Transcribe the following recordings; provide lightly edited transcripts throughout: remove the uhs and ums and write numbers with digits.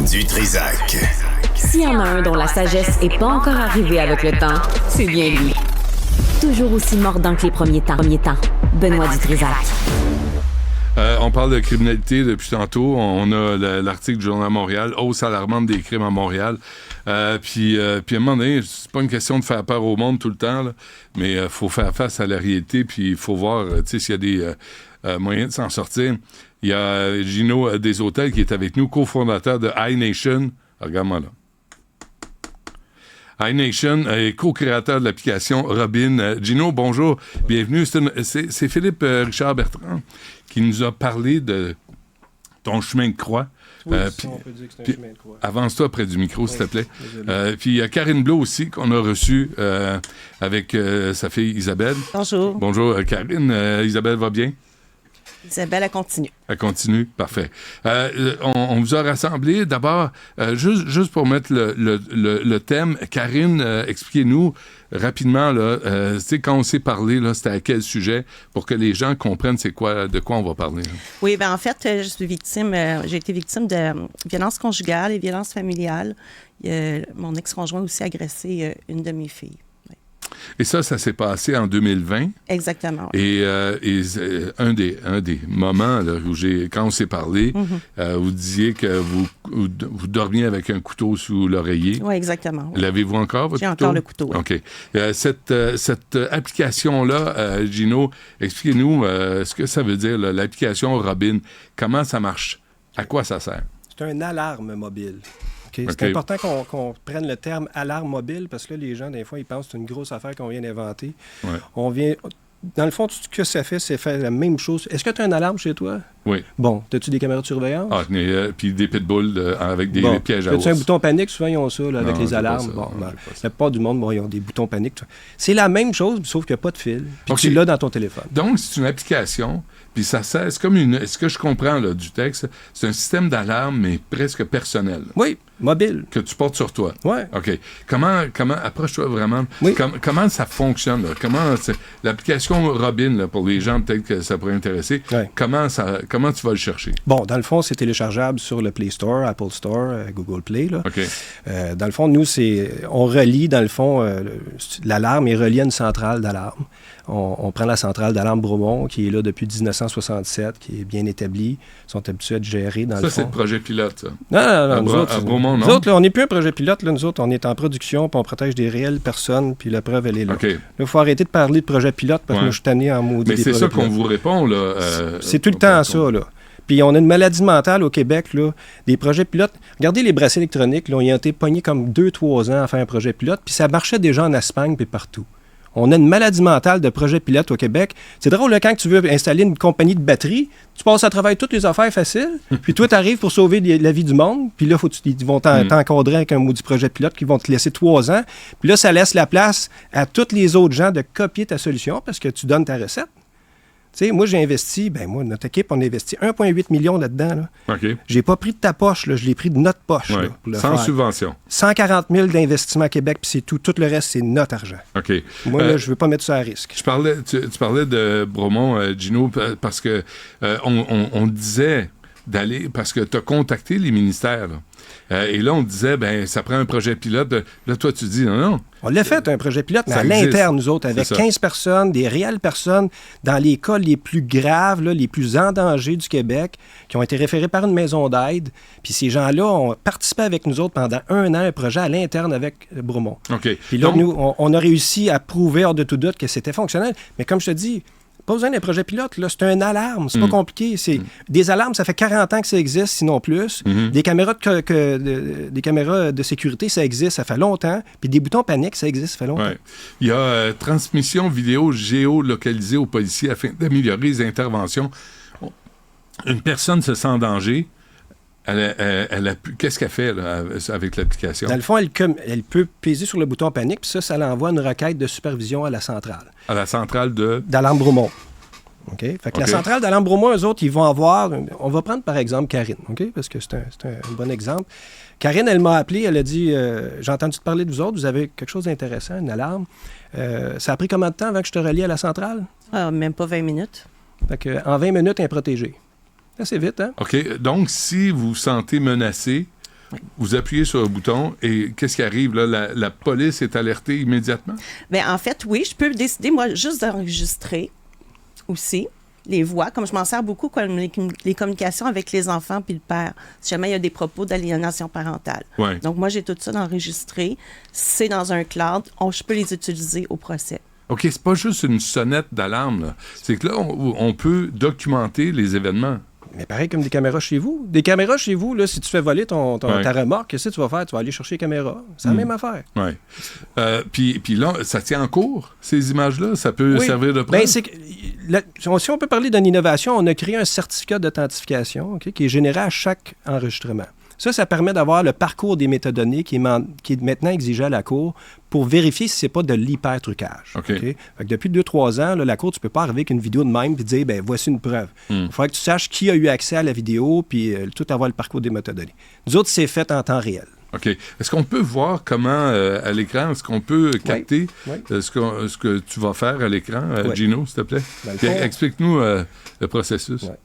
Du Trizac. S'il y en a un dont la sagesse n'est pas encore arrivée avec le temps, c'est bien lui. Toujours aussi mordant que les premiers temps. Benoît Dutrisac. On parle de criminalité depuis tantôt. On a l'article du Journal de Montréal, hausse alarmante des crimes à Montréal. Puis à un moment donné, c'est pas une question de faire peur au monde tout le temps, là, mais il faut faire face à la réalité, puis il faut voir s'il y a des moyens de s'en sortir. Il y a Gino des Hôtels qui est avec nous, cofondateur de iNation. Regarde-moi là. iNation est co-créateur de l'application Robin. Gino, bonjour, bienvenue. C'est Philippe Richard Bertrand qui nous a parlé de ton chemin de croix. Oui, on peut dire que c'est un chemin de croix. Avance-toi près du micro, s'il te plaît. Puis il y a Karine Blot aussi qu'on a reçue avec sa fille Isabelle. Bonjour. Bonjour, Karine. Isabelle va bien? Isabelle, elle continue. Elle continue, parfait. On vous a rassemblés d'abord, juste pour mettre le thème. Karine, expliquez-nous rapidement, là, quand on s'est parlé, là, c'était à quel sujet, pour que les gens comprennent de quoi on va parler. Là. Oui, bien en fait, j'ai été victime de violences conjugales et violences familiales. Mon ex-conjoint a aussi agressé une de mes filles. Et ça s'est passé en 2020. Exactement. Et un des moments là, où quand on s'est parlé, vous disiez que vous dormiez avec un couteau sous l'oreiller. Oui, exactement. Oui. L'avez-vous encore, votre couteau? J'ai encore le couteau, oui. OK. Cette application-là, Gino, expliquez-nous ce que ça veut dire, là, l'application Robin. Comment ça marche? À quoi ça sert? C'est une alarme mobile. Okay? C'est important qu'on prenne le terme alarme mobile parce que là, les gens, des fois, ils pensent que c'est une grosse affaire qu'on vient d'inventer. Ouais. Dans le fond, tout ce que ça fait, c'est faire la même chose. Est-ce que tu as une alarme chez toi? Oui. Bon, as-tu des caméras de surveillance? Ah, puis des pitbulls avec des pièges à ours. As-tu un bouton panique? Souvent, ils ont ça là, avec non, les alarmes. La plupart du monde, ils ont des boutons panique. C'est la même chose, sauf qu'il n'y a pas de fil. Puis tu l'as dans ton téléphone. Donc, c'est une application, puis ça sert, c'est comme ce que je comprends là, du texte, c'est un système d'alarme, mais presque personnel. Oui, mobile. Que tu portes sur toi. Oui. OK. Comment approche-toi vraiment. Oui. Comment ça fonctionne, là? L'application Robin, là, pour les gens, peut-être que ça pourrait intéresser, comment tu vas le chercher? Bon, dans le fond, c'est téléchargeable sur le Play Store, Apple Store, Google Play. Là. OK. Dans le fond, nous, on relie, dans le fond, l'alarme est reliée à une centrale d'alarme. On prend la centrale d'alarme Bromont, qui est là depuis 1967, qui est bien établie. Ils sont habitués à être gérés, dans le fond. Ça, c'est le projet pilote, ça? Non. Nous autres, à Bromont, non? Nous autres, là, on n'est plus un projet pilote. Là, nous autres, on est en production, puis on protège des réelles personnes, puis la preuve, elle est là. Okay. Là, il faut arrêter de parler de projet pilote, parce que moi, je suis tanné en maudit. Mais c'est ça qu'on vous répond, là. C'est tout le temps ça, là. Puis on a une maladie mentale au Québec, là, des projets pilotes. Regardez les bracelets électroniques, là, ils ont été pognés comme 2-3 ans à faire un projet pilote, puis ça marchait déjà en Espagne puis partout. On a une maladie mentale de projets pilotes au Québec. C'est drôle, là, quand tu veux installer une compagnie de batterie, tu passes à travers toutes les affaires faciles, puis toi, tu arrives pour sauver la vie du monde, puis là, ils vont t'encadrer avec un maudit projet pilote qui vont te laisser 3 ans. Puis là, ça laisse la place à tous les autres gens de copier ta solution parce que tu donnes ta recette. Tu sais, moi, j'ai investi, notre équipe, on a investi 1,8 million là-dedans. Là. OK. J'ai pas pris de ta poche, là, je l'ai pris de notre poche. Ouais. Là, pour le sans faire. subvention. 140 000 d'investissement à Québec, puis c'est tout. Tout le reste, c'est notre argent. OK. Moi, là, je veux pas mettre ça à risque. Tu parlais de Bromont, Gino, parce que on disait d'aller, parce que tu as contacté les ministères, là. Et là, on disait, ça prend un projet pilote. Là, toi, tu dis, non. On l'a fait, un projet pilote, mais ça à existe. l'interne, nous autres, avec 15 personnes, des réelles personnes, dans les cas les plus graves, là, les plus en danger du Québec, qui ont été référés par une maison d'aide. Puis ces gens-là ont participé avec nous autres pendant 1 an, un projet à l'interne avec Bromont. OK. Puis là, nous, on a réussi à prouver hors de tout doute que c'était fonctionnel. Mais comme je te dis, pas besoin d'un projet pilote, là. C'est une alarme, c'est pas compliqué. Des alarmes, ça fait 40 ans que ça existe, sinon plus. Des caméras des caméras de sécurité, ça existe, ça fait longtemps. Puis des boutons panique, ça existe, ça fait longtemps. Ouais. Il y a transmission vidéo géolocalisée aux policiers afin d'améliorer les interventions. Une personne se sent en danger. Qu'est-ce qu'elle fait là, avec l'application? Dans le fond, elle peut peser sur le bouton panique, puis ça l'envoie une requête de supervision à la centrale. À la centrale d'Alarme Bromont. OK? Fait que la centrale d'Alarme Bromont, eux autres, ils vont avoir... On va prendre, par exemple, Karine, OK? Parce que c'est un bon exemple. Karine, elle m'a appelé, elle a dit « J'ai entendu te parler de vous autres, vous avez quelque chose d'intéressant, une alarme. Ça a pris combien de temps avant que je te relie à la centrale? » Même pas 20 minutes. Fait que, en 20 minutes, elle est protégée. Assez vite, hein? OK. Donc, si vous vous sentez menacé, Oui. Vous appuyez sur le bouton et qu'est-ce qui arrive là? La police est alertée immédiatement? Bien, en fait, oui, je peux décider, moi, juste d'enregistrer aussi les voix, comme je m'en sers beaucoup comme les communications avec les enfants puis le père, si jamais il y a des propos d'aliénation parentale. Ouais. Donc, moi, j'ai tout ça d'enregistré. C'est dans un cloud. Je peux les utiliser au procès. OK, c'est pas juste une sonnette d'alarme, là. C'est que là, on peut documenter les événements. Mais pareil comme des caméras chez vous. Des caméras chez vous, là, si tu fais voler ta remorque, qu'est-ce que tu vas faire? Tu vas aller chercher les caméras. C'est la même affaire. Oui. Puis là, ça tient en cours, ces images-là? Ça peut servir de preuve? Si on peut parler d'une innovation, on a créé un certificat d'authentification qui est généré à chaque enregistrement. Ça permet d'avoir le parcours des métadonnées qui est maintenant exigé à la Cour pour vérifier si ce n'est pas de l'hyper-trucage. Okay. Fait que depuis 2-3 ans, là, la Cour, tu ne peux pas arriver avec une vidéo de même et dire, ben voici une preuve. Il faudrait que tu saches qui a eu accès à la vidéo puis tout avoir le parcours des métadonnées. Nous autres, c'est fait en temps réel. OK. Est-ce qu'on peut voir comment, à l'écran, est-ce qu'on peut capter ce que tu vas faire à l'écran, Gino, s'il te plaît? Explique-nous le processus. Ouais.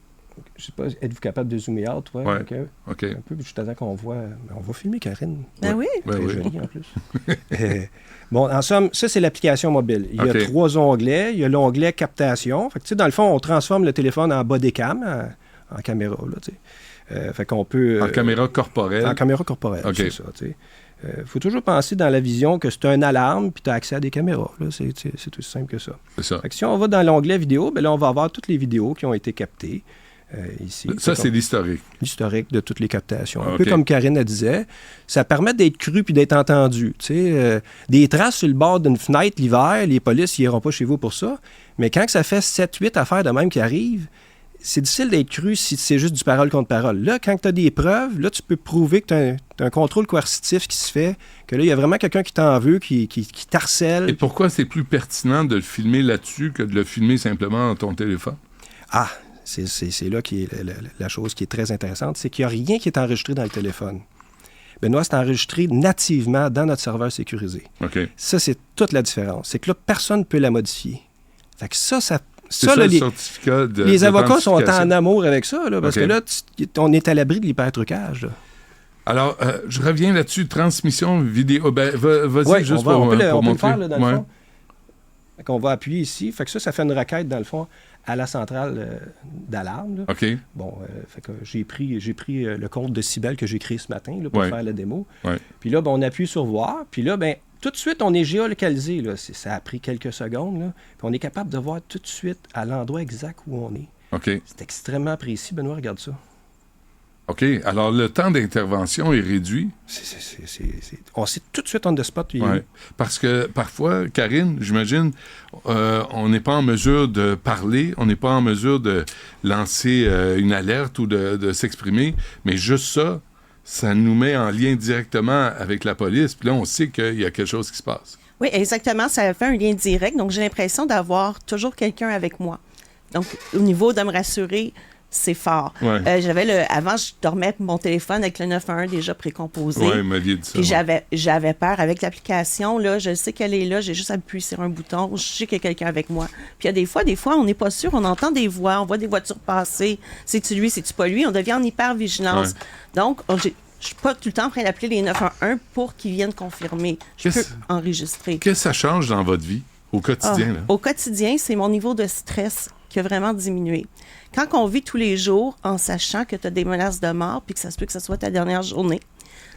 Je sais pas, êtes-vous capable de zoomer out, toi? Oui. OK. Un peu, juste avant qu'on voit... On va filmer Karine. Oui. Très jolie, en plus. Bon, en somme, ça, c'est l'application mobile. Il y a 3 onglets. Il y a l'onglet captation. Fait que, tu sais, dans le fond, on transforme le téléphone en bodycam, en caméra, là, tu sais. Fait qu'on peut... En caméra corporelle? En caméra corporelle, c'est ça, tu sais. Faut toujours penser dans la vision que c'est un alarme puis tu as accès à des caméras. Là. C'est aussi simple que ça. C'est ça. Fait que si on va dans l'onglet vidéo, ben là, on va avoir toutes les vidéos qui ont été captées. Ici. Ça, c'est l'historique. L'historique de toutes les captations. Un peu comme Karine le disait, ça permet d'être cru puis d'être entendu. Des traces sur le bord d'une fenêtre l'hiver, les polices n'iront pas chez vous pour ça. Mais quand ça fait 7-8 affaires de même qui arrivent, c'est difficile d'être cru si c'est juste du parole contre parole. Là, quand tu as des preuves, là, tu peux prouver que tu as un contrôle coercitif qui se fait, que là, il y a vraiment quelqu'un qui t'en veut, qui t'harcèle. Et pourquoi c'est plus pertinent de le filmer là-dessus que de le filmer simplement dans ton téléphone? Ah! C'est là qui est la chose qui est très intéressante, c'est qu'il n'y a rien qui est enregistré dans le téléphone. Benoît, c'est enregistré nativement dans notre serveur sécurisé. OK. Ça, c'est toute la différence. C'est que là, personne ne peut la modifier. Fait que ça là, le certificat de les avocats sont en amour avec ça, là, parce que là, on est à l'abri de l'hypertrucage. Alors, je reviens là-dessus, transmission vidéo. Vas-y, juste pour montrer. On peut le faire, là, dans le fond. Fait qu'on va appuyer ici. Fait que ça fait une requête, dans le fond, à la centrale d'alarme. Là. OK. Bon, fait que j'ai pris le compte de Cybelle que j'ai créé ce matin là, pour faire la démo. Ouais. Puis là, on appuie sur voir. Puis là, tout de suite, on est géolocalisé. Là. Ça a pris quelques secondes. Là. Puis on est capable de voir tout de suite à l'endroit exact où on est. OK. C'est extrêmement précis. Benoît, regarde ça. OK. Alors, le temps d'intervention est réduit. On sait tout de suite on the spot. Parce que parfois, Karine, j'imagine, on n'est pas en mesure de parler, on n'est pas en mesure de lancer une alerte ou de s'exprimer, mais juste ça nous met en lien directement avec la police. Puis là, on sait qu'il y a quelque chose qui se passe. Oui, exactement. Ça fait un lien direct. Donc, j'ai l'impression d'avoir toujours quelqu'un avec moi. Donc, au niveau de me rassurer, c'est fort. Ouais. Avant, je dormais avec mon téléphone avec le 911 déjà précomposé. Oui, il m'avait dit ça. Puis j'avais peur. Avec l'application, là, je sais qu'elle est là, j'ai juste appuyé sur un bouton, je sais qu'il y a quelqu'un avec moi. Puis il y a des fois, on n'est pas sûr, on entend des voix, on voit des voitures passer. C'est-tu lui, c'est-tu pas lui? On devient en hyper-vigilance. Ouais. Donc, je ne suis pas tout le temps en train d'appeler les 911 pour qu'ils viennent confirmer. Je peux enregistrer. Qu'est-ce que ça change dans votre vie, au quotidien? Là? Au quotidien, c'est mon niveau de stress qui a vraiment diminué. Quand on vit tous les jours en sachant que tu as des menaces de mort puis que ça se peut que ce soit ta dernière journée,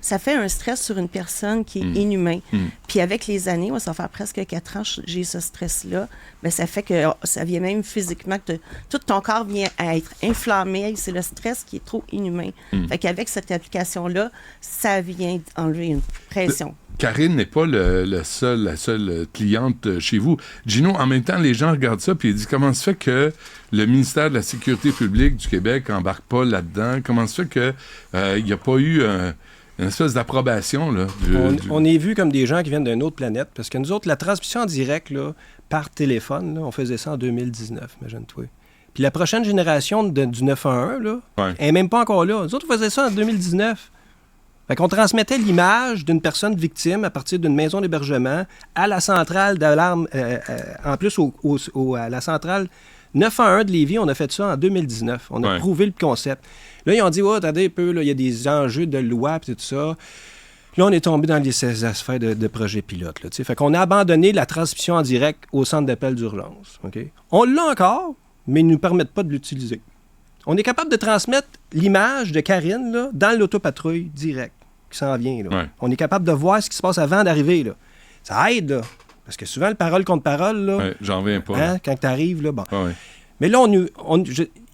ça fait un stress sur une personne qui est inhumain. Puis avec les années, ça va faire presque 4 ans que j'ai ce stress-là, bien, ça fait que ça vient même physiquement, que tout ton corps vient à être inflammé. C'est le stress qui est trop inhumain. Fait qu'avec cette application-là, ça vient enlever une pression. Karine n'est pas la seule cliente chez vous. Gino, en même temps, les gens regardent ça puis ils disent comment se fait que le ministère de la Sécurité publique du Québec n'embarque pas là-dedans? Comment se fait qu'il n'y a pas eu une espèce d'approbation? Là, on est vu comme des gens qui viennent d'une autre planète parce que nous autres, la transmission en direct là, par téléphone, là, on faisait ça en 2019, imagine-toi. Puis la prochaine génération du 911, là, elle n'est même pas encore là. Nous autres, on faisait ça en 2019. Fait qu'on transmettait l'image d'une personne victime à partir d'une maison d'hébergement à la centrale d'alarme, en plus à la centrale 911 de Lévis. On a fait ça en 2019. On a prouvé le concept. Là, ils ont dit, attendez un peu, il y a des enjeux de loi et tout ça. Là, on est tombé dans ces affaires de projets pilotes. Là, fait qu'on a abandonné la transmission en direct au centre d'appel d'urgence. Okay? On l'a encore, mais ils ne nous permettent pas de l'utiliser. On est capable de transmettre l'image de Karine là, dans l'autopatrouille direct qui s'en vient. Là. Ouais. On est capable de voir ce qui se passe avant d'arriver. Là. Ça aide, là. Parce que souvent, le parole contre parole, là, Ouais, j'en reviens pas. hein, quand tu arrives, là, bon. Ouais. Mais là,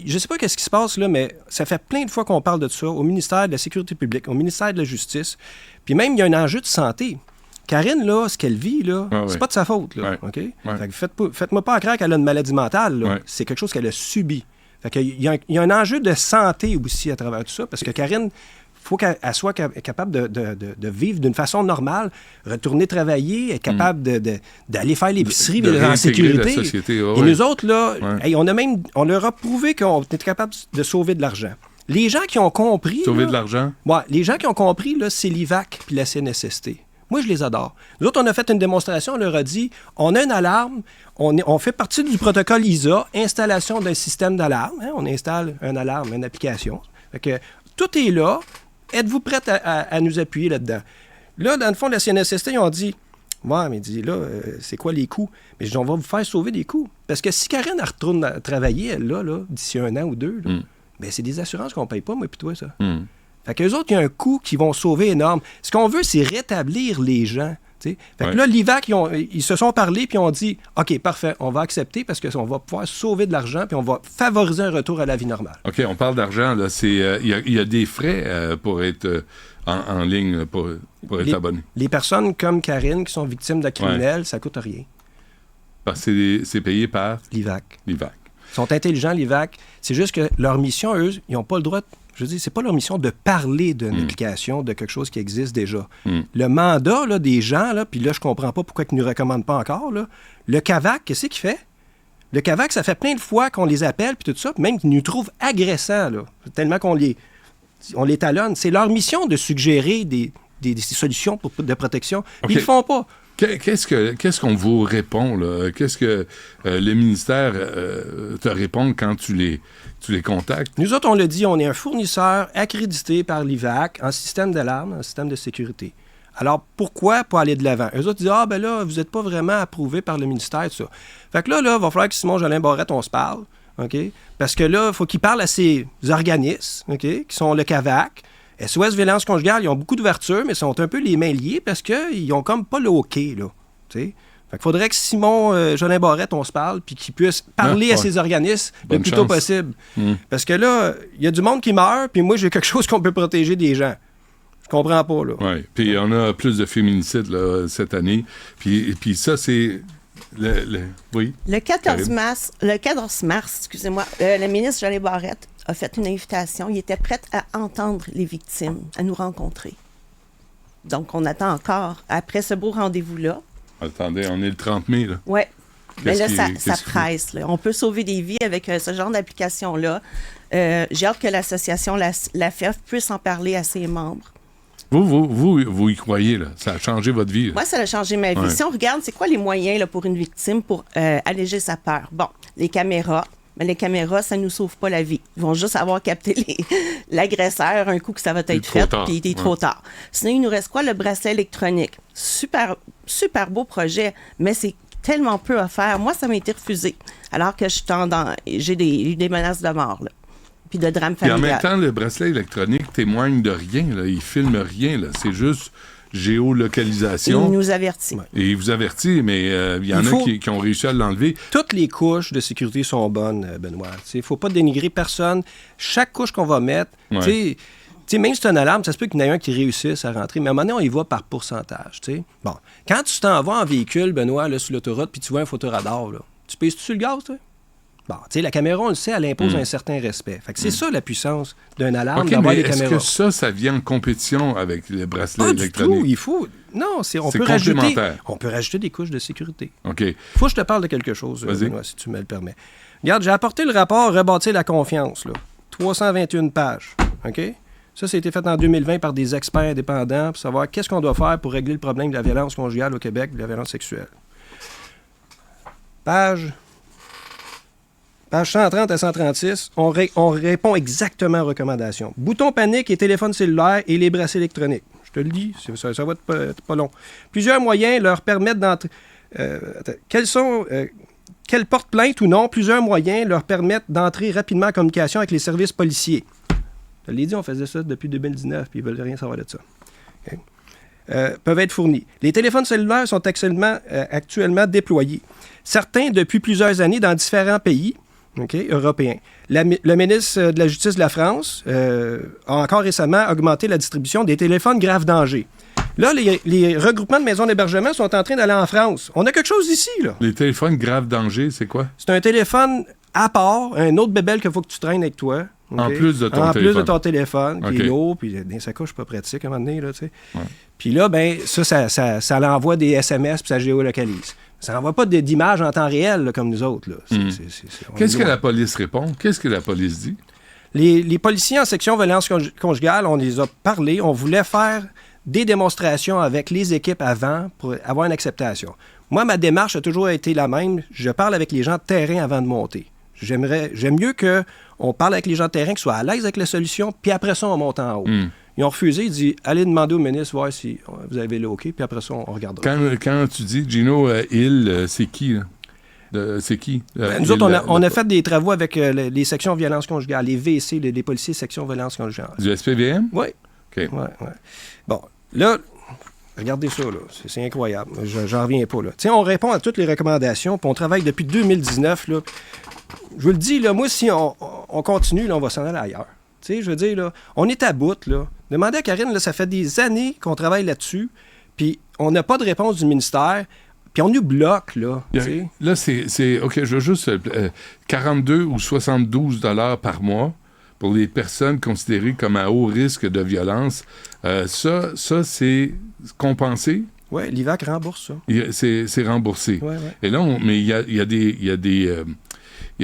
je sais pas qu'est-ce qui se passe, là, mais ça fait plein de fois qu'on parle de ça au ministère de la Sécurité publique, au ministère de la Justice. Puis même, il y a un enjeu de santé. Karine, là, ce qu'elle vit, là, c'est pas de sa faute, là, OK? Fait que faites-moi pas croire qu'elle a une maladie mentale, là. C'est quelque chose qu'elle a subi. Fait qu'il y a un enjeu de santé aussi à travers tout ça, parce que Karine, il faut qu'elle soit capable de vivre d'une façon normale, retourner travailler, être capable d'aller faire l'épicerie en sécurité. La société, Et nous autres, là, on leur a prouvé qu'on était capable de sauver de l'argent. Les gens qui ont compris... Sauver là, de l'argent? Ouais, les gens qui ont compris, là, c'est l'IVAC puis la CNSST. Moi, je les adore. Nous autres, on a fait une démonstration, on leur a dit, on a une alarme, on fait partie du protocole ISA, installation d'un système d'alarme. Hein, on installe une alarme, une application. Fait que tout est là. Êtes-vous prête à nous appuyer là-dedans? Là, dans le fond, la CNSST, ils ont dit, ouais, mais là, c'est quoi les coûts? Mais je dis, on va vous faire sauver des coûts. Parce que si Karine elle retourne travailler, elle, là, d'ici 1 an ou 2, là, ben, c'est des assurances qu'on ne paye pas, moi, puis toi, ça. Fait qu'eux autres, il y a un coût qui vont sauver énorme. Ce qu'on veut, c'est rétablir les gens. T'sais. Fait que là, l'IVAC, ils se sont parlé puis ont dit « OK, parfait, on va accepter parce qu'on va pouvoir sauver de l'argent puis on va favoriser un retour à la vie normale. » OK, on parle d'argent. Là, il y a des frais pour être en ligne, pour être abonné. Les personnes comme Karine qui sont victimes de criminels, ça coûte rien. Parce que c'est payé par? L'IVAC. L'IVAC. Ils sont intelligents, l'IVAC. C'est juste que leur mission, eux, ils n'ont pas le droit de... Je veux dire, c'est pas leur mission de parler d'une application, de quelque chose qui existe déjà. Le mandat là, des gens, là, puis là, je comprends pas pourquoi ils ne nous recommandent pas encore, là, le CAVAC, qu'est-ce qu'il fait? Le CAVAC, ça fait plein de fois qu'on les appelle, puis tout ça, puis même qu'ils nous trouvent agressants, là, tellement qu'on les talonne. C'est leur mission de suggérer des solutions de protection, puis ils le font pas. Qu'est-ce qu'on vous répond, là? Qu'est-ce que le ministère te répond quand tu les contactes? Nous autres, on l'a dit, on est un fournisseur accrédité par l'IVAC en système d'alarme, en système de sécurité. Alors, pourquoi pas aller de l'avant? Eux autres disent, ben là, vous n'êtes pas vraiment approuvé par le ministère, tout ça. Fait que là, il va falloir que Simon-Jolin Barrette, on se parle, OK? Parce que là, il faut qu'il parle à ces organismes, OK? Qui sont le CAVAC, SOS Violence conjugale, ils ont beaucoup d'ouverture, mais ils sont un peu les mains liées parce qu'ils n'ont comme pas le OK, là. T'sais? Fait qu'il faudrait que Simon-Jolin Barrette, on se parle, puis qu'il puisse parler à ces organismes le plus tôt possible. Parce que là, il y a du monde qui meurt, puis moi, j'ai quelque chose qu'on peut protéger des gens. Je comprends pas, là. Oui, puis on a plus de féminicides, là, cette année. Puis ça, c'est... Oui. Le 14 mars, excusez-moi, le ministre Jolin Barrette a fait une invitation. Il était prêt à entendre les victimes, à nous rencontrer. Donc, on attend encore, après ce beau rendez-vous-là. Attendez, on est le 30 mai, là. Oui. Mais là, ça presse. Là. On peut sauver des vies avec ce genre d'application-là. J'ai hâte que l'association, la FEF, puisse en parler à ses membres. Vous y croyez, là? Ça a changé votre vie? Là. Moi, ça a changé ma vie. Ouais. Si on regarde, c'est quoi les moyens là, pour une victime pour alléger sa peur? Bon, les caméras. Mais les caméras, ça ne nous sauve pas la vie. Ils vont juste avoir capté l'agresseur un coup que ça va être fait, puis il est trop tard. Sinon, il nous reste quoi? Le bracelet électronique. Super, super beau projet, mais c'est tellement peu à faire. Moi, ça m'a été refusé, alors que j'ai eu des menaces de mort, là. Puis de drame familial. Et en même temps, le bracelet électronique témoigne de rien, là. Il filme rien, là. C'est juste géolocalisation. Il nous avertit. Et il vous avertit, mais il y en a qui ont réussi à l'enlever. Toutes les couches de sécurité sont bonnes, Benoît. Il ne faut pas dénigrer personne. Chaque couche qu'on va mettre, même si c'est une alarme, ça se peut qu'il y en ait un qui réussisse à rentrer, mais à un moment donné, on y va par pourcentage. T'sais. Bon, quand tu t'en vas en véhicule, Benoît, là, sur l'autoroute, puis tu vois un photoradar, là, tu pèses-tu sur le gaz, toi? Bon, tu sais, la caméra, on le sait, elle impose un certain respect. Fait que c'est ça la puissance d'une alarme, d'avoir des caméras. Est-ce que ça vient en compétition avec les bracelets électroniques? Du tout, il faut... Non, on peut rajouter des couches de sécurité. OK. Il faut que je te parle de quelque chose, Benoît, si tu me le permets. Regarde, j'ai apporté le rapport « Rebâtir la confiance », là. 321 pages, OK? Ça a été fait en 2020 par des experts indépendants pour savoir qu'est-ce qu'on doit faire pour régler le problème de la violence conjugale au Québec, de la violence sexuelle. Page Page 130 à 136, on répond exactement aux recommandations. Bouton panique et téléphone cellulaire et les bracelets électroniques. Je te le dis, ça va être pas long. Plusieurs moyens leur permettent d'entrer... Qu'elles portent plainte ou non, plusieurs moyens leur permettent d'entrer rapidement en communication avec les services policiers. Je l'ai dit, on faisait ça depuis 2019, puis ils ne veulent rien savoir de ça. Okay. Peuvent être fournis. Les téléphones cellulaires sont actuellement déployés. Certains depuis plusieurs années dans différents pays européens. Le ministre de la Justice de la France a encore récemment augmenté la distribution des téléphones grave danger. Là, les regroupements de maisons d'hébergement sont en train d'aller en France. On a quelque chose ici, là. Les téléphones grave danger, c'est quoi? C'est un téléphone à part, un autre bébelle qu'il faut que tu traînes avec toi. En plus de ton téléphone. En plus de ton téléphone, qui est OK. lourd, puis dans sa couche, pas pratique à un moment donné, là, tu sais. Ouais. Puis là, ben ça l'envoie des SMS, puis ça géolocalise. Ça n'envoie pas d'images en temps réel, là, comme nous autres, là. Qu'est-ce que la police répond? Qu'est-ce que la police dit? Les policiers en section violence conjugale, on les a parlé, on voulait faire des démonstrations avec les équipes avant pour avoir une acceptation. Moi, ma démarche a toujours été la même. Je parle avec les gens de terrain avant de monter. J'aime mieux qu'on parle avec les gens de terrain, qu'ils soient à l'aise avec la solution, puis après ça, on monte en haut. Ils ont refusé, ils disent « Allez demander au ministre, voir si vous avez le OK, puis après ça, on regardera. » Quand tu dis, Gino, c'est qui, là? C'est qui? Nous autres, on a fait des travaux avec les sections violence conjugale, les VC, les policiers sections violence conjugale. Du SPVM? Oui. OK. Ouais. Bon, là, regardez ça, là. C'est incroyable. J'en reviens pas, là. Tu sais, on répond à toutes les recommandations, puis on travaille depuis 2019, là. Je vous le dis, là, moi, si on continue, là, on va s'en aller ailleurs. Tu sais, je veux dire, là, on est à bout, là. Demandez à Karine, là, ça fait des années qu'on travaille là-dessus, puis on n'a pas de réponse du ministère, puis on nous bloque, là. Là, c'est OK, je veux juste 42 ou 72 $ par mois pour les personnes considérées comme à haut risque de violence. Ça c'est compensé? Oui, l'IVAC rembourse ça. C'est remboursé. Ouais. Et là, mais il y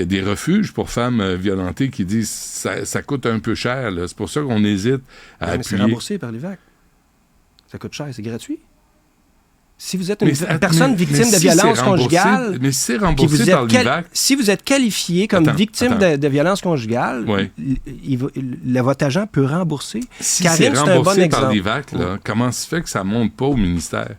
a des refuges pour femmes violentées qui disent ça coûte un peu cher. Là. C'est pour ça qu'on hésite à appuyer. Mais c'est remboursé par l'IVAC. Ça coûte cher, c'est gratuit. Si vous êtes une personne victime de violence conjugale... Mais si c'est remboursé par l'IVAC... Si vous êtes qualifié comme victime de violence conjugale, votre agent peut rembourser. Si Karine, c'est remboursé un bon par l'IVAC, là, comment se fait que ça ne monte pas au ministère?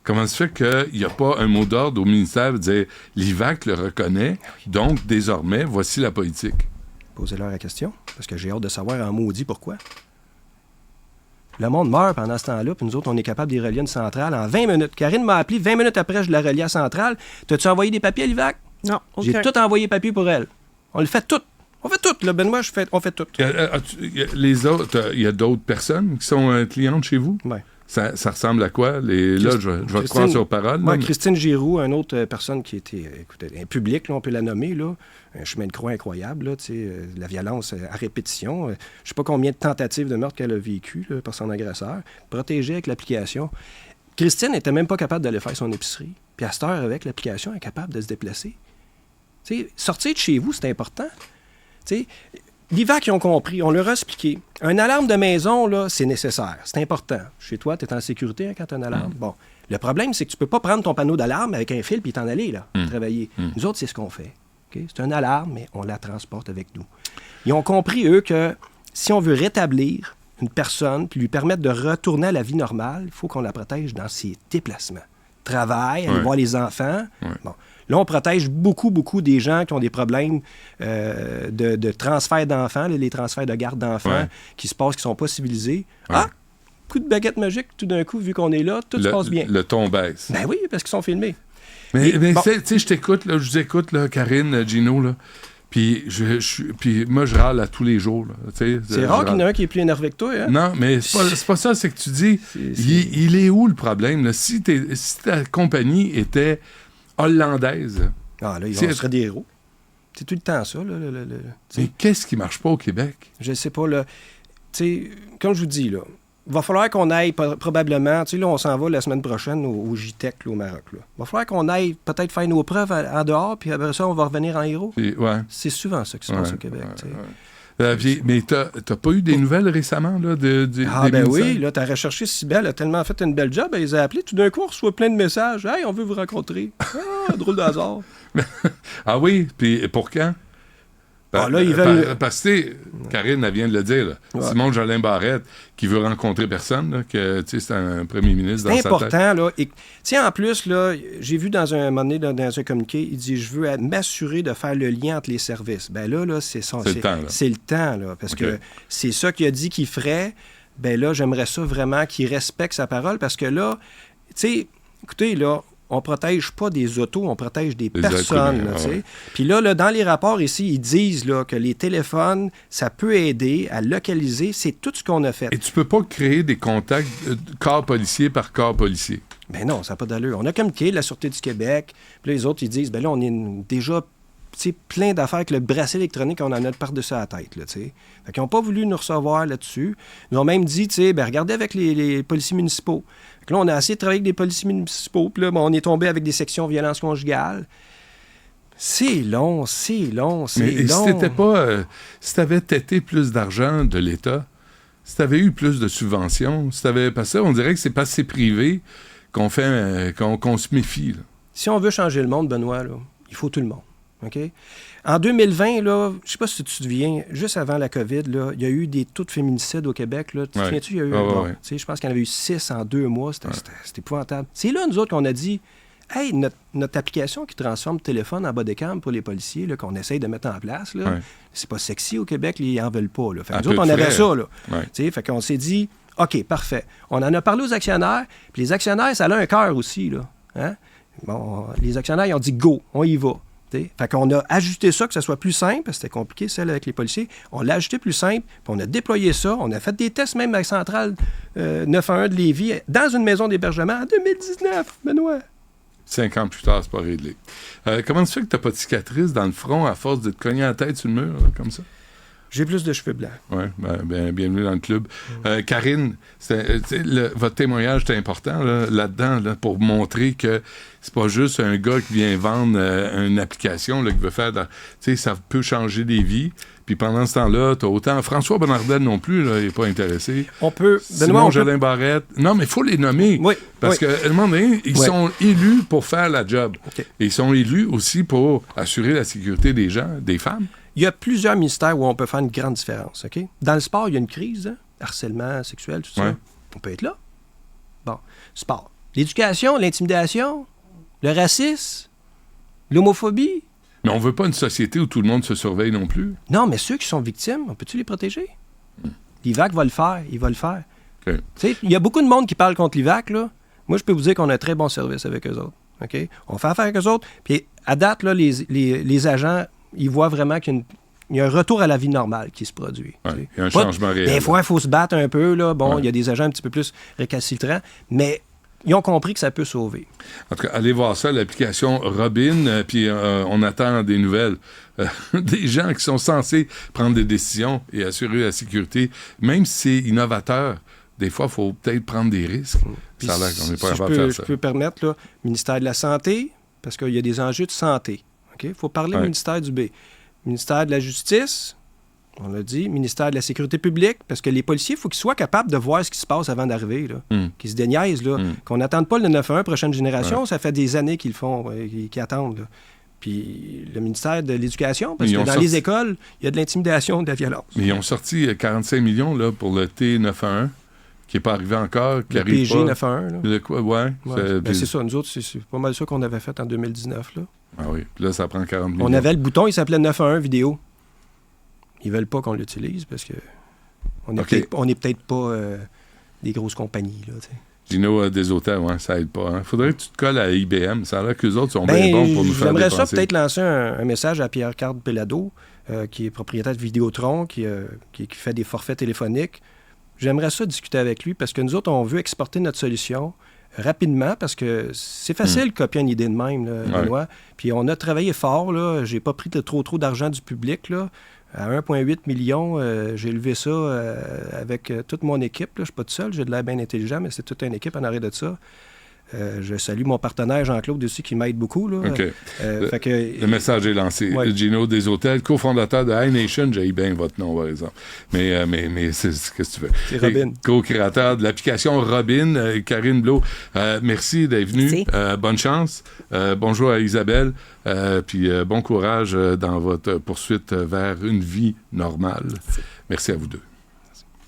Comment se fait qu'il n'y a pas un mot d'ordre au ministère de dire l'IVAC le reconnaît, donc désormais, voici la politique? Posez-leur la question, parce que j'ai hâte de savoir en maudit pourquoi. Le monde meurt pendant ce temps-là, puis nous autres, on est capable d'y relier une centrale en 20 minutes. Karine m'a appelé 20 minutes après, je la relie à centrale. T'as-tu envoyé des papiers à l'IVAC? Non, aucun. J'ai tout envoyé papier pour elle. On le fait tout. On fait tout, là, Benoît, on fait tout. Les autres, il y a d'autres personnes qui sont clientes chez vous? Oui. Ça ressemble à quoi? Là, je vais te croire sur parole. Moi, Christine Giroux, une autre personne qui était, écoutez, un public, là, on peut la nommer, là, un chemin de croix incroyable, là, la violence à répétition. Je ne sais pas combien de tentatives de meurtre qu'elle a vécues là, par son agresseur. Protégée avec l'application. Christine n'était même pas capable d'aller faire son épicerie. Puis à cette heure, avec l'application, elle est capable de se déplacer. T'sais, sortir de chez vous, c'est important. L'IVAC, ils ont compris, on leur a expliqué. Un alarme de maison, là, c'est nécessaire, c'est important. Chez toi, tu es en sécurité quand tu as une alarme. Bon, le problème, c'est que tu peux pas prendre ton panneau d'alarme avec un fil puis t'en aller, là, travailler. Nous autres, c'est ce qu'on fait. Okay? C'est une alarme, mais on la transporte avec nous. Ils ont compris, eux, que si on veut rétablir une personne puis lui permettre de retourner à la vie normale, il faut qu'on la protège dans ses déplacements. Travail, aller voir les enfants. Bon. Là, on protège beaucoup des gens qui ont des problèmes de transfert d'enfants, les transferts de garde d'enfants qui se passent, qui ne sont pas civilisés. Ouais. Ah! Coup de baguette magique, tout d'un coup, vu qu'on est là, tout se passe bien. Le ton baisse. Ben oui, parce qu'ils sont filmés. Mais bon. Tu sais, je t'écoute, là, je vous écoute, là, Karine, Gino, là. Puis moi, je râle à tous les jours. Là, c'est rare qu'il y en a un qui est plus énervé que toi. Hein? Non, mais c'est pas ça. C'est que tu dis, il est où le problème? Là? Si ta compagnie était hollandaise... Ah là, on serait des héros. C'est tout le temps ça. Là, mais qu'est-ce qui marche pas au Québec? Je sais pas. Là, comme je vous dis, là, il va falloir qu'on aille probablement... Là, on s'en va la semaine prochaine au JTEC, là, au Maroc. Là. Il va falloir qu'on aille peut-être faire nos preuves en dehors, puis après ça, on va revenir en héros. C'est souvent ça qui se passe au Québec. Mais t'as pas eu des nouvelles récemment là, des oui, là, ta recherchée Cybelle a tellement fait une belle job, elle les a appelés. Tout d'un coup, on reçoit plein de messages. « Hey, on veut vous rencontrer. » Ah, drôle de hasard. Ah oui? Puis pour quand? Là, ils veulent... Parce que, Karine, elle vient de le dire, là. Ouais. Simon Jolin Barrette, qui veut rencontrer personne, là, que c'est un premier ministre dans C'est sa tête. important, là. Et, en plus, là, j'ai vu dans un moment donné, dans un communiqué, il dit « Je veux m'assurer de faire le lien entre les services. » Ben là, c'est le temps, là. C'est le temps, là. Parce que c'est ça qu'il a dit qu'il ferait. Ben là, j'aimerais ça vraiment qu'il respecte sa parole. Parce que là, tu sais, écoutez, là, on protège pas des autos, on protège des personnes. Là, Puis là, dans les rapports ici, ils disent là, que les téléphones, ça peut aider à localiser. C'est tout ce qu'on a fait. Et tu peux pas créer des contacts corps policier par corps policier. Ben non, ça n'a pas d'allure. On a communiqué la Sûreté du Québec. Puis là, les autres, ils disent, ben là, on est déjà plein d'affaires avec le bracelet électronique, on en a par-dessus la tête. Là, fait qu'ils n'ont pas voulu nous recevoir là-dessus. Ils ont même dit, ben regardez avec les policiers municipaux. Fait que là, on a essayé de travailler avec des policiers municipaux. Puis là, on est tombé avec des sections violence conjugale. C'est long. Mais si t'étais pas... si t'avais têté plus d'argent de l'État, si t'avais eu plus de subventions, si t'avais... Parce que on dirait que c'est pas assez privé qu'on fait... qu'on se méfie. Là. Si on veut changer le monde, Benoît, là, il faut tout le monde. Okay? En 2020, là, je ne sais pas si tu te souviens, juste avant la COVID, là, il y a eu des taux de féminicide au Québec. Là. Tu te souviens-tu? Il y a eu je pense qu'il y en avait eu 6 en 2 mois. C'était épouvantable. C'est là, nous autres, qu'on a dit hey, notre application qui transforme le téléphone en bodycam pour les policiers, là, qu'on essaye de mettre en place, là, c'est pas sexy au Québec, ils n'en veulent pas. Là. Fait que nous autres, on avait ça. Là. Fait qu'on s'est dit OK, parfait. On en a parlé aux actionnaires, puis les actionnaires, ça a un cœur aussi. Là. Hein? Bon, les actionnaires, ils ont dit go, on y va. Fait qu'on a ajusté ça, que ça soit plus simple, parce que c'était compliqué, celle avec les policiers. On l'a ajusté plus simple, puis on a déployé ça. On a fait des tests même à la centrale 911 de Lévis, dans une maison d'hébergement en 2019, Benoît. 5 ans plus tard, c'est pas réglé. Comment tu fais que t'as pas de cicatrice dans le front à force de te cogner la tête sur le mur, là, comme ça? J'ai plus de cheveux blancs. Oui, bienvenue dans le club. Karine, votre témoignage est important là-dedans là, pour montrer que c'est pas juste un gars qui vient vendre une application là, qui veut faire... ça peut changer des vies. Puis pendant ce temps-là, t'as autant... François Bonnardel non plus, là, il n'est pas intéressé. On peut... Simon Jolin Barrette. Non, mais il faut les nommer. Oui. Parce qu'à un moment donné, ils sont élus pour faire la job. Okay. Et ils sont élus aussi pour assurer la sécurité des gens, des femmes. Il y a plusieurs ministères où on peut faire une grande différence. Okay? Dans le sport, il y a une crise, hein? Harcèlement sexuel, tout ça. On peut être là. Bon, sport. L'éducation, l'intimidation, le racisme, l'homophobie. Mais on veut pas une société où tout le monde se surveille non plus. Non, mais ceux qui sont victimes, on peut-tu les protéger? L'IVAC va le faire, il va le faire. Okay. Il y a beaucoup de monde qui parle contre l'IVAC, là. Moi, je peux vous dire qu'on a un très bon service avec eux autres. Okay? On fait affaire avec eux autres. Puis à date, là, les agents... ils voient vraiment qu'il y a un retour à la vie normale qui se produit. Il y a un changement réel. Des fois, il faut se battre un peu. Là. Bon, il y a des agents un petit peu plus récalcitrants, mais ils ont compris que ça peut sauver. En tout cas, allez voir ça, l'application Robin, puis on attend des nouvelles. Des gens qui sont censés prendre des décisions et assurer la sécurité, même si c'est innovateur. Des fois, il faut peut-être prendre des risques. Puis ça a l'air qu'on n'est pas capable de faire ça. Je peux permettre, là, ministère de la Santé, parce qu'il y a des enjeux de santé. Il faut parler du ministère du B. Ministère de la Justice, on l'a dit. Ministère de la Sécurité publique, parce que les policiers, il faut qu'ils soient capables de voir ce qui se passe avant d'arriver. Qu'ils se déniaisent. Qu'on n'attende pas le 911 prochaine génération. Ça fait des années qu'ils le font, qu'ils attendent. Là. Puis le ministère de l'Éducation, parce que dans les écoles, il y a de l'intimidation, de la violence. Mais ils ont sorti 45 millions là, pour le T911, qui n'est pas arrivé encore. Qui le PG911. Le quoi, c'est ça. Nous autres, c'est pas mal ça qu'on avait fait en 2019. Là. Ah oui, puis là, ça prend 40 millions. On avait le bouton, il s'appelait 911 vidéo. Ils veulent pas qu'on l'utilise parce que on est peut-être pas des grosses compagnies. Là, Gino, des hôtels, ça aide pas. Faudrait que tu te colles à IBM. Ça a l'air qu'eux autres sont bien bons pour nous faire dépenser. J'aimerais ça peut-être lancer un message à Pierre-Carl Pellado, qui est propriétaire de Vidéotron, qui fait des forfaits téléphoniques. J'aimerais ça discuter avec lui parce que nous autres, on veut exporter notre solution rapidement parce que c'est facile de copier une idée de même, là, Benoît. Puis on a travaillé fort. Là. J'ai pas pris trop d'argent du public. Là. À 1,8 million, j'ai levé ça avec toute mon équipe. Là. Je suis pas tout seul, j'ai de l'air bien intelligent, mais c'est toute une équipe en arrêt de ça. Je salue mon partenaire Jean-Claude aussi qui m'aide beaucoup. Là. OK. Fait que, Le message est lancé. Ouais. Gino Deshôtels, cofondateur de iNation, j'ai bien votre nom, par exemple. Mais c'est qu'est-ce que tu veux? C'est Robin. Co-créateur de l'application Robin, Karine Blot. Merci d'être venue. Merci. Bonne chance. Bonjour à Isabelle. Puis bon courage dans votre poursuite vers une vie normale. Merci à vous deux.